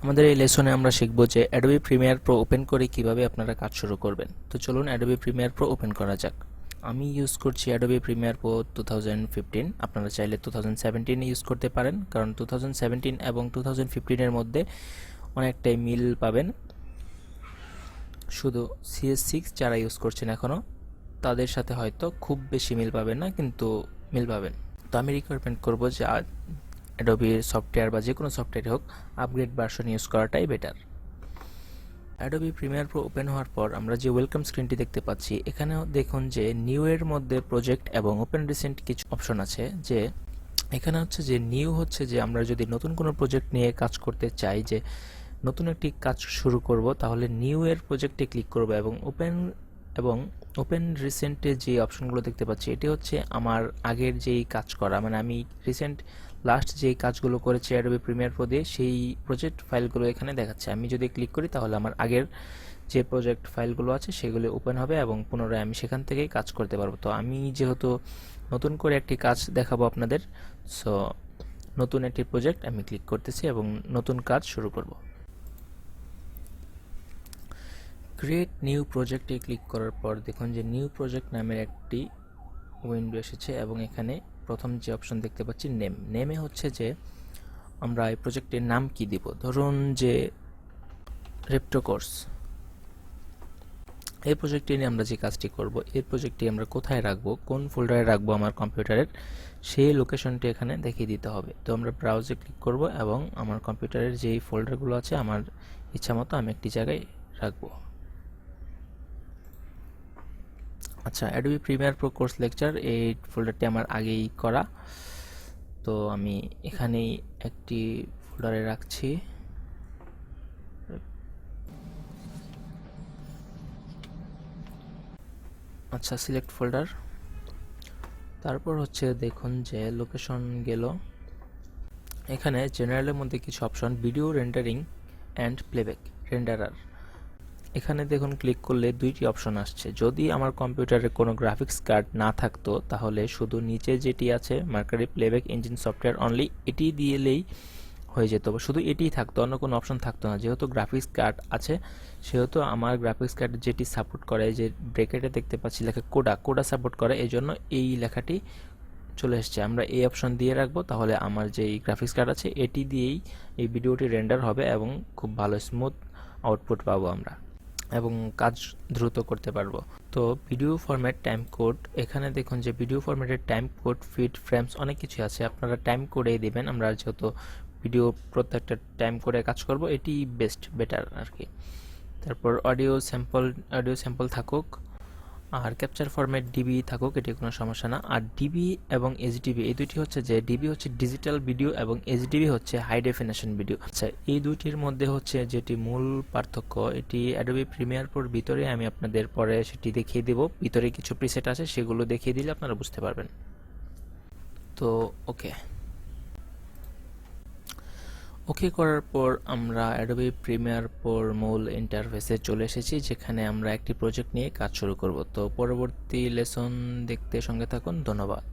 আমাদের এই লেসনে আমরা শিখব যে অ্যাডোবি প্রিমিয়ার প্রো ওপেন করে কিভাবে আপনারা কাজ শুরু করবেন। তো চলুন অ্যাডোবি প্রিমিয়ার প্রো ওপেন করা যাক। আমি ইউজ করছি অ্যাডোবি প্রিমিয়ার প্রো 2015। আপনারা চাইলে 2017 ইউজ করতে পারেন, কারণ 2017 এবং 2015 এর মধ্যে অনেকটাই মিল পাবেন। শুধু CS6 যারা ইউজ করছেন এখনও, তাদের সাথে হয়তো খুব বেশি মিল পাবেন না, কিন্তু মিল পাবেন। তো আমি রিকমেন্ড করবো যে অ্যাডোবির সফটওয়্যার বা যে কোনো সফটওয়্যার হোক, আপগ্রেড ভার্সন ইউজ করাটাই better. Adobe Premiere Pro open হওয়ার পর আমরা যে ওয়েলকাম স্ক্রিনটি দেখতে পাচ্ছি, এখানেও দেখুন যে নিউ এর মধ্যে প্রজেক্ট এবং ওপেন রিসেন্ট কিছু অপশন আছে। যে এখানে হচ্ছে যে নিউ হচ্ছে যে আমরা যদি নতুন কোনো প্রজেক্ট নিয়ে কাজ করতে চাই, যে নতুন একটি কাজ শুরু করব, তাহলে নিউ এর প্রজেক্টে ক্লিক করব এবং ওপেন রিসেন্টে যে অপশনগুলো দেখতে পাচ্ছি, এটি হচ্ছে আমার আগের যেই কাজ করা, মানে আমি রিসেন্ট লাস্ট যেই কাজগুলো করেছি অ্যাডোবি প্রিমিয়ার প্রো দিয়ে, সেই প্রজেক্ট ফাইলগুলো এখানে দেখাচ্ছে। আমি যদি ক্লিক করি তাহলে আমার আগের যে প্রজেক্ট ফাইলগুলো আছে সেগুলো ওপেন হবে এবং পুনরায় আমি সেখান থেকেই কাজ করতে পারবো। তো আমি যেহেতু নতুন করে একটি কাজ দেখাবো আপনাদের, সো নতুন একটি প্রজেক্ট আমি ক্লিক করতেছি এবং নতুন কাজ শুরু করব। ক্রিয়েট নিউ প্রজেক্টে ক্লিক করার পর দেখুন যে নিউ প্রজেক্ট নামের একটি উইন্ডো এসেছে এবং এখানে প্রথম যে অপশন দেখতে পাচ্ছি নেমে হচ্ছে যে আমরা এই প্রজেক্টের নাম কি দিব। ধরুন যে রেপ্টো কোর্স, এই প্রজেক্টটি নিয়ে আমরা যে কাজটি করব, এই প্রজেক্টটি আমরা কোথায় রাখবো, কোন ফোল্ডারে রাখবো আমার কম্পিউটারের, সেই লোকেশনটি এখানে দেখিয়ে দিতে হবে। তো আমরা ব্রাউজে ক্লিক করব এবং আমার কম্পিউটারের যেই ফোল্ডারগুলো আছে আমার ইচ্ছা মতো আমি একটি জায়গায় রাখবো। আচ্ছা, Adobe Premiere Pro course lecture, এই ফোল্ডারটি আমার আগেই করা, তো আমি এখানেই একটি ফোল্ডারে রাখছি। আচ্ছা, সিলেক্ট ফোল্ডার। তারপর হচ্ছে দেখুন যে লোকেশন গেল, এখানে জেনারেলের মধ্যে কিছু option, video rendering and playback renderer, এখানে দেখুন ক্লিক করলে দুইটি অপশন আসছে। যদি আমার কম্পিউটারে কোনো গ্রাফিক্স কার্ড না থাকতো তাহলে শুধু নিচে যেটি আছে mercury playback engine software only, এটি দিয়েলেই হয়ে যেত, শুধু এটিই থাকতো, অন্য কোনো অপশন থাকতো না। যেহেতু গ্রাফিক্স কার্ড আছে সেহেতু আমার গ্রাফিক্স কার্ড যেটি সাপোর্ট করে, যে ব্রেকেটে দেখতে পাচ্ছি লেখা কোডা সাপোর্ট করে, এই জন্য এই লেখাটি চলে এসছে। আমরা এই অপশন দিয়ে রাখবো, তাহলে আমার যেই গ্রাফিক্স কার্ড আছে এটি দিয়েই এই ভিডিওটি রেন্ডার হবে এবং খুব ভালো স্মুথ আউটপুট পাবো আমরা এবং কাজ দ্রুত করতে পারবো। তো ভিডিও ফরম্যাট, টাইম কোড, এখানে দেখুন যে ভিডিও ফরম্যাটের টাইম কোড, ফিট, ফ্রেমস অনেক কিছু আছে, আপনারা টাইম কোডেই দেবেন। আমরা যেহেতু ভিডিও প্রত্যেকটা টাইম কোডে কাজ করব, এটি বেটার আর কি। তারপর অডিও স্যাম্পল থাকুক, আর ক্যাপচার ফরম্যাট ডিবি থাকুক, এটি কোনো সমস্যা না। আর ডিবি এবং এইচডিবি, এই দুটি হচ্ছে যে ডিবি হচ্ছে ডিজিটাল ভিডিও এবং এইচডিবি হচ্ছে হাই ডেফিনেশন ভিডিও। আচ্ছা, এই দুইটির মধ্যে হচ্ছে যেটি মূল পার্থক্য, এটি অ্যাডোবি প্রিমিয়ার প্রোর ভিতরে আমি আপনাদের পরে সেটি দেখিয়ে দেব। ভিতরে কিছু প্রিসেট আছে, সেগুলো দেখিয়ে দিলে আপনারা বুঝতে পারবেন। তো ওকে করার পর আমরা অ্যাডোবি প্রিমিয়ার প্রোর মূল ইন্টারফেসে চলে এসেছি, যেখানে আমরা একটি প্রজেক্ট নিয়ে কাজ শুরু করব। তো পরবর্তী লেসন দেখতে সঙ্গে থাকুন। ধন্যবাদ।